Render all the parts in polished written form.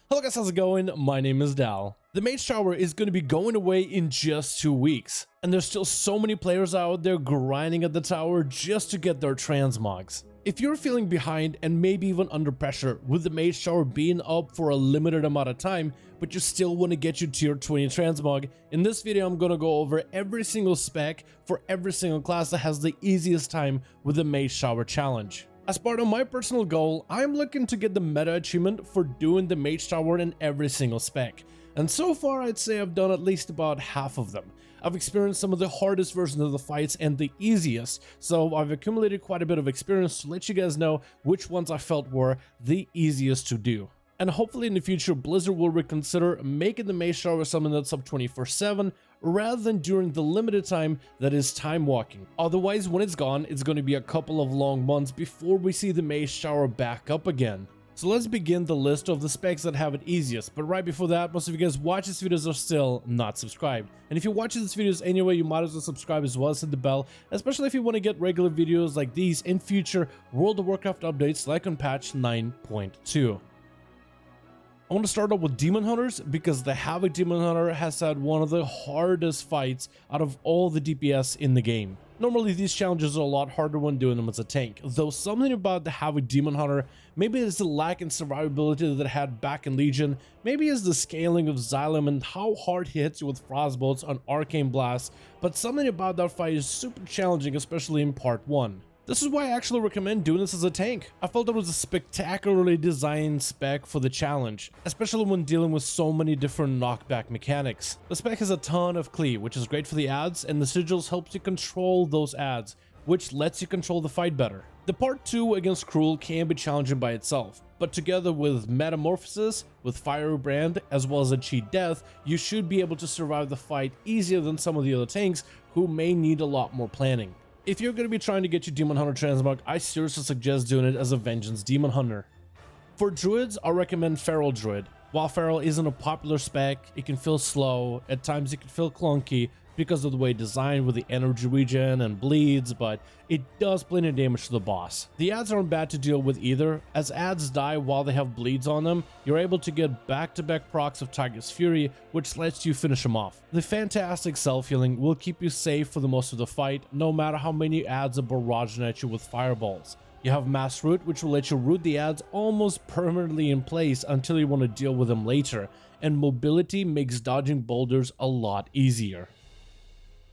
Hello guys, how's it going? My name is Dal. The Mage Tower is going to be going away in just 2 weeks, and there's still so many players out there grinding at the tower just to get their transmogs. If you're feeling behind and maybe even under pressure with the Mage Tower being up for a limited amount of time, but you still want to get your tier 20 transmog, in this video I'm going to go over every single spec for every single class that has the easiest time with the Mage Tower challenge. As part of my personal goal, I'm looking to get the meta achievement for doing the Mage Tower in every single spec, and so far I'd say I've done at least about half of them. I've experienced some of the hardest versions of the fights and the easiest, so I've accumulated quite a bit of experience to let you guys know which ones I felt were the easiest to do. And hopefully in the future, Blizzard will reconsider making the Mage Tower something that's up 24/7 rather than during the limited time that is time walking. Otherwise, when it's gone, it's going to be a couple of long months before we see the Mage Tower back up again. So let's begin the list of the specs that have it easiest, but right before that, most of you guys watch these videos are still not subscribed. And if you're watching these videos anyway, you might as well subscribe as well as hit the bell, especially if you want to get regular videos like these in future World of Warcraft updates like on patch 9.2. I want to start off with Demon Hunters because the Havoc Demon Hunter has had one of the hardest fights out of all the DPS in the game. Normally these challenges are a lot harder when doing them as a tank, though something about the Havoc Demon Hunter, maybe it's the lack in survivability that it had back in Legion, maybe it's the scaling of Xylem and how hard he hits you with frostbolts on Arcane Blast, but something about that fight is super challenging, especially in part 1. This is why I actually recommend doing this as a tank. I felt it was a spectacularly designed spec for the challenge, especially when dealing with so many different knockback mechanics. The spec has a ton of cleave, which is great for the ads, and the sigils helps you control those ads, which lets you control the fight better. The part 2 against Cruel can be challenging by itself, but together with Metamorphosis, with Firebrand, as well as a cheat death, you should be able to survive the fight easier than some of the other tanks who may need a lot more planning. If you're going to be trying to get your Demon Hunter transmog, I seriously suggest doing it as a Vengeance Demon Hunter. For Druids, I recommend Feral Druid. While Feral isn't a popular spec, it can feel slow, at times it can feel clunky because of the way it's designed with the energy regen and bleeds, but it does plenty of damage to the boss. The ads aren't bad to deal with either. As ads die while they have bleeds on them, you're able to get back-to-back procs of Tiger's Fury, which lets you finish them off. The fantastic self-healing will keep you safe for the most of the fight, no matter how many ads are barraging at you with fireballs. You have Mass Root, which will let you root the ads almost permanently in place until you want to deal with them later, and Mobility makes dodging boulders a lot easier.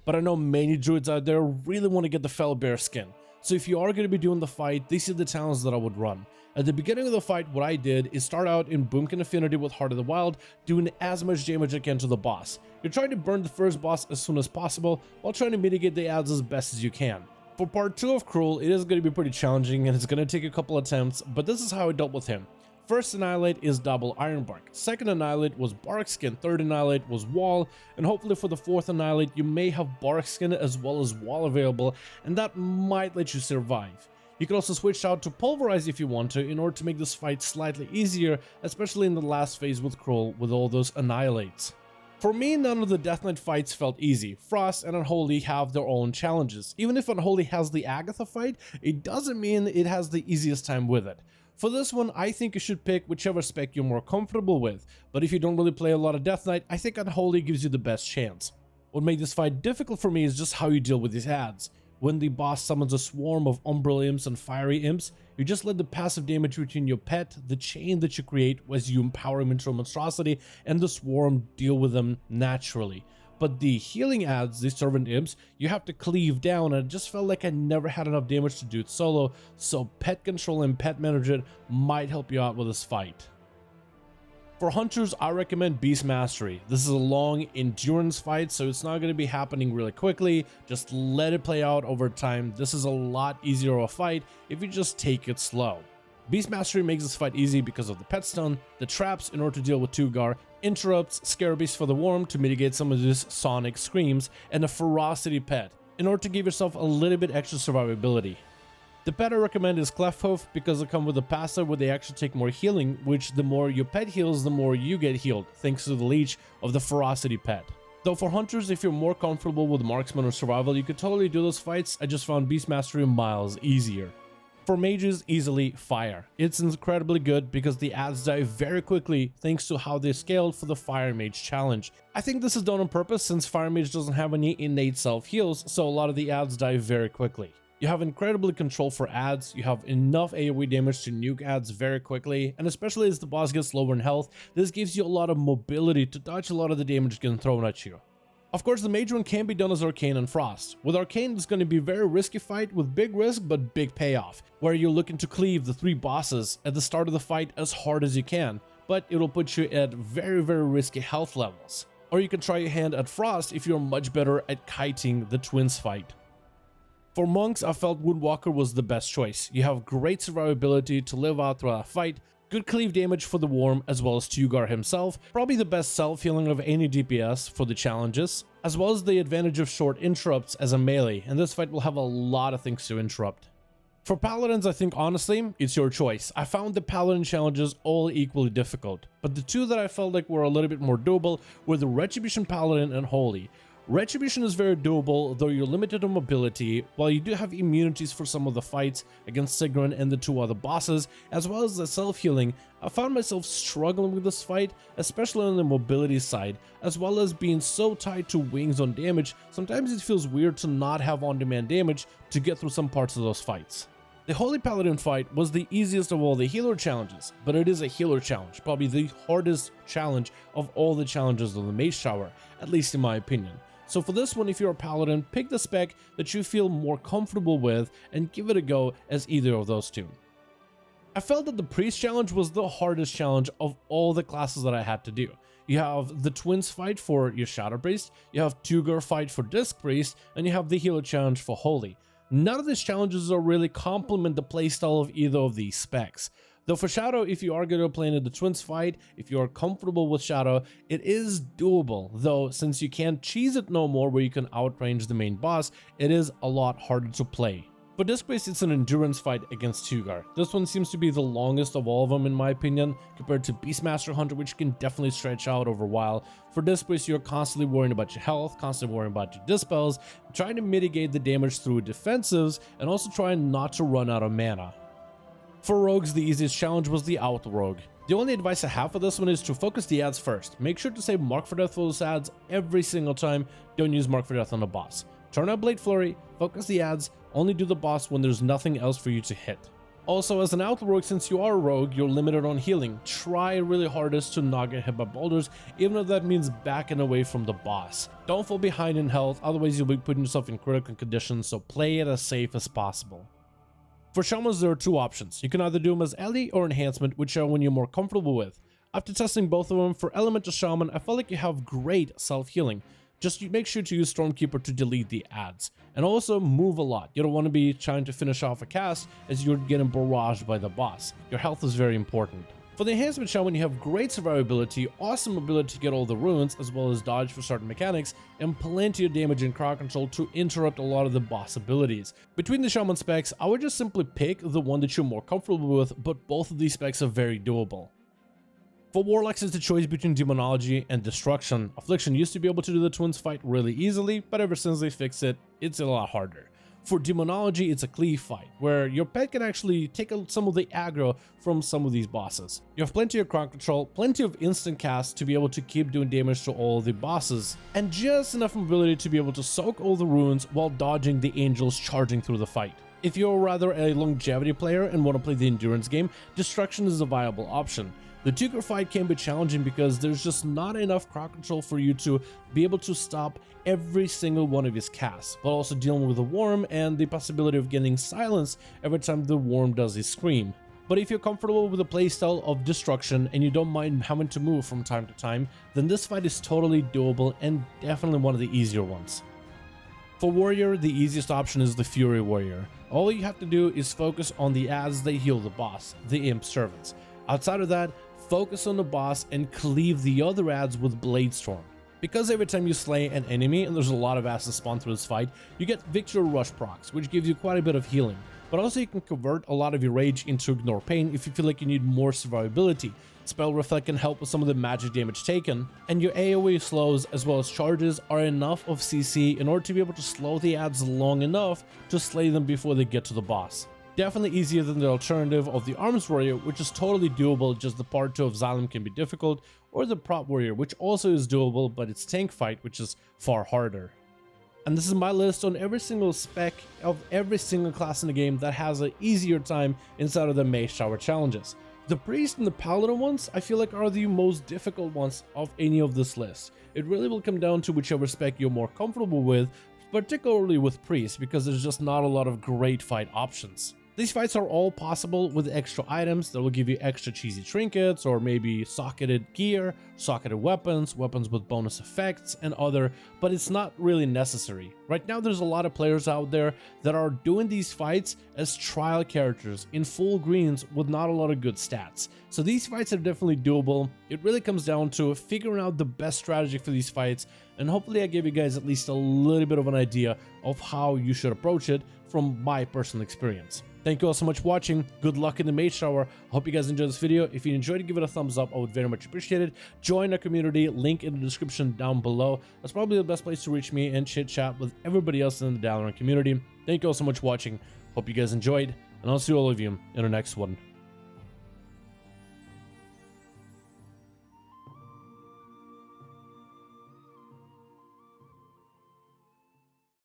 But I know many druids out there really want to get the Fell Bear skin, so if you are going to be doing the fight, these are the talents that I would run. At the beginning of the fight, what I did is start out in Boomkin Affinity with Heart of the Wild, doing as much damage as I can to the boss. You're trying to burn the first boss as soon as possible, while trying to mitigate the ads as best as you can. For part 2 of Cruel, it is going to be pretty challenging and it's going to take a couple attempts, but this is how I dealt with him. First Annihilate is double Ironbark, second Annihilate was Bark Skin, third Annihilate was Wall, and hopefully for the fourth Annihilate you may have Bark Skin as well as Wall available, and that might let you survive. You can also switch out to Pulverize if you want to in order to make this fight slightly easier, especially in the last phase with Cruel with all those Annihilates. For me, none of the Death Knight fights felt easy. Frost and Unholy have their own challenges. Even if Unholy has the Agatha fight, it doesn't mean it has the easiest time with it. For this one, I think you should pick whichever spec you're more comfortable with, but if you don't really play a lot of Death Knight, I think Unholy gives you the best chance. What made this fight difficult for me is just how you deal with these ads. When the boss summons a swarm of Umbral Imps and Fiery Imps, you just let the passive damage between your pet, the chain that you create as you empower him into a monstrosity, and the swarm deal with them naturally. But the healing ads, the Servant Imps, you have to cleave down, and it just felt like I never had enough damage to do it solo, so Pet Control and Pet Manager might help you out with this fight. For Hunters, I recommend Beast Mastery. This is a long endurance fight, so it's not going to be happening really quickly. Just let it play out over time. This is a lot easier of a fight if you just take it slow. Beast Mastery makes this fight easy because of the Pet Stun, the traps in order to deal with Tugar, interrupts, Scarabees for the Worm to mitigate some of these sonic screams, and a Ferocity Pet in order to give yourself a little bit extra survivability. The pet I recommend is Clefthoof because they come with a passive where they actually take more healing, which the more your pet heals, the more you get healed, thanks to the leech of the Ferocity Pet. Though for Hunters, if you're more comfortable with Marksman or Survival, you could totally do those fights. I just found Beast Mastery miles easier. For mages, easily fire. It's incredibly good because the adds die very quickly thanks to how they scaled for the fire mage challenge. I think this is done on purpose since fire mage doesn't have any innate self heals, so a lot of the adds die very quickly. You have incredibly control for adds, you have enough AoE damage to nuke adds very quickly, and especially as the boss gets lower in health, this gives you a lot of mobility to dodge a lot of the damage getting thrown at you. Of course, the mage one can be done as Arcane and Frost. With Arcane, it's going to be a very risky fight with big risk but big payoff, where you're looking to cleave the 3 bosses at the start of the fight as hard as you can, but it'll put you at very risky health levels. Or you can try your hand at Frost if you're much better at kiting the twins fight. For monks, I felt Woundwalker was the best choice. You have great survivability to live out throughout a fight, good cleave damage for the worm as well as Tugar himself, probably the best self-healing of any DPS for the challenges, as well as the advantage of short interrupts as a melee, and this fight will have a lot of things to interrupt. For Paladins, I think honestly, it's your choice. I found the Paladin challenges all equally difficult, but the 2 that I felt like were a little bit more doable were the Retribution Paladin and Holy. Retribution is very doable, though you're limited on mobility, while you do have immunities for some of the fights against Sigrun and the 2 other bosses, as well as the self-healing. I found myself struggling with this fight, especially on the mobility side, as well as being so tied to wings on damage. Sometimes it feels weird to not have on-demand damage to get through some parts of those fights. The Holy Paladin fight was the easiest of all the healer challenges, but it is a healer challenge, probably the hardest challenge of all the challenges of the Mage Tower, at least in my opinion. So for this one, if you're a Paladin, pick the spec that you feel more comfortable with and give it a go as either of those 2. I felt that the Priest challenge was the hardest challenge of all the classes that I had to do. You have the Twins fight for your Shadow Priest, you have Tugar fight for Disc Priest, and you have the Healer challenge for Holy. None of these challenges will really complement the playstyle of either of these specs. Though for Shadow, if you are going to play in the Twins fight, if you are comfortable with Shadow, it is doable, though since you can't cheese it no more where you can outrange the main boss, it is a lot harder to play. For Disc Priest, it's an endurance fight against Tugar. This one seems to be the longest of all of them in my opinion, compared to Beastmaster Hunter, which can definitely stretch out over a while. For Disc Priest, you're constantly worrying about your health, constantly worrying about your dispels, trying to mitigate the damage through defensives, and also trying not to run out of mana. For rogues, the easiest challenge was the Out Rogue. The only advice I have for this one is to focus the adds first. Make sure to save Mark for Death for those adds every single time. Don't use Mark for Death on the boss. Turn out Blade Flurry, focus the adds, only do the boss when there's nothing else for you to hit. Also, as an Out Rogue, since you are a rogue, you're limited on healing. Try really hardest to not get hit by boulders, even if that means backing away from the boss. Don't fall behind in health, otherwise you'll be putting yourself in critical conditions, so play it as safe as possible. For Shamans, there are 2 options. You can either do them as Ellie or Enhancement, whichever one you're more comfortable with. After testing both of them, for Elemental Shaman, I felt like you have great self-healing. Just make sure to use Stormkeeper to delete the adds. And also move a lot. You don't want to be trying to finish off a cast as you're getting barraged by the boss. Your health is very important. For the Enhancement Shaman, you have great survivability, awesome ability to get all the runes, as well as dodge for certain mechanics, and plenty of damage and crowd control to interrupt a lot of the boss abilities. Between the Shaman specs, I would just simply pick the one that you're more comfortable with, but both of these specs are very doable. For Warlocks, it's the choice between Demonology and Destruction. Affliction used to be able to do the Twins fight really easily, but ever since they fixed it, it's a lot harder. For Demonology, it's a cleave fight, where your pet can actually take some of the aggro from some of these bosses. You have plenty of crowd control, plenty of instant casts to be able to keep doing damage to all the bosses, and just enough mobility to be able to soak all the runes while dodging the angels charging through the fight. If you're rather a longevity player and want to play the endurance game, Destruction is a viable option. The Tugar fight can be challenging because there's just not enough crowd control for you to be able to stop every single one of his casts, but also dealing with the worm and the possibility of getting silenced every time the worm does his scream. But if you're comfortable with the playstyle of Destruction and you don't mind having to move from time to time, then this fight is totally doable and definitely one of the easier ones. For Warrior, the easiest option is the Fury Warrior. All you have to do is focus on the adds that heal the boss, the Imp Servants. Outside of that, focus on the boss and cleave the other adds with Blade Storm. Because every time you slay an enemy, and there's a lot of adds to spawn through this fight, you get Victory Rush procs, which gives you quite a bit of healing. But also you can convert a lot of your rage into Ignore Pain if you feel like you need more survivability. Spell Reflect can help with some of the magic damage taken, and your AoE slows as well as charges are enough of CC in order to be able to slow the adds long enough to slay them before they get to the boss. Definitely easier than the alternative of the Arms Warrior, which is totally doable, just the part 2 of Xylem can be difficult, or the Prop Warrior, which also is doable, but it's tank fight, which is far harder. And this is my list on every single spec of every single class in the game that has an easier time inside of the Mage Tower challenges. The Priest and the Paladin ones, I feel like are the most difficult ones of any of this list. It really will come down to whichever spec you're more comfortable with, particularly with Priest, because there's just not a lot of great fight options. These fights are all possible with extra items that will give you extra cheesy trinkets, or maybe socketed gear, socketed weapons, weapons with bonus effects, and other, but it's not really necessary. Right now there's a lot of players out there that are doing these fights as trial characters in full greens with not a lot of good stats. So these fights are definitely doable. It really comes down to figuring out the best strategy for these fights, and hopefully I gave you guys at least a little bit of an idea of how you should approach it from my personal experience. Thank you all so much for watching. Good luck in the Mage Tower. I hope you guys enjoyed this video. If you enjoyed it, give it a thumbs up. I would very much appreciate it. Join our community, link in the description down below. That's probably the best place to reach me and chit chat with everybody else in the Dalaran community. Thank you all so much for watching. Hope you guys enjoyed, and I'll see all of you in the next one.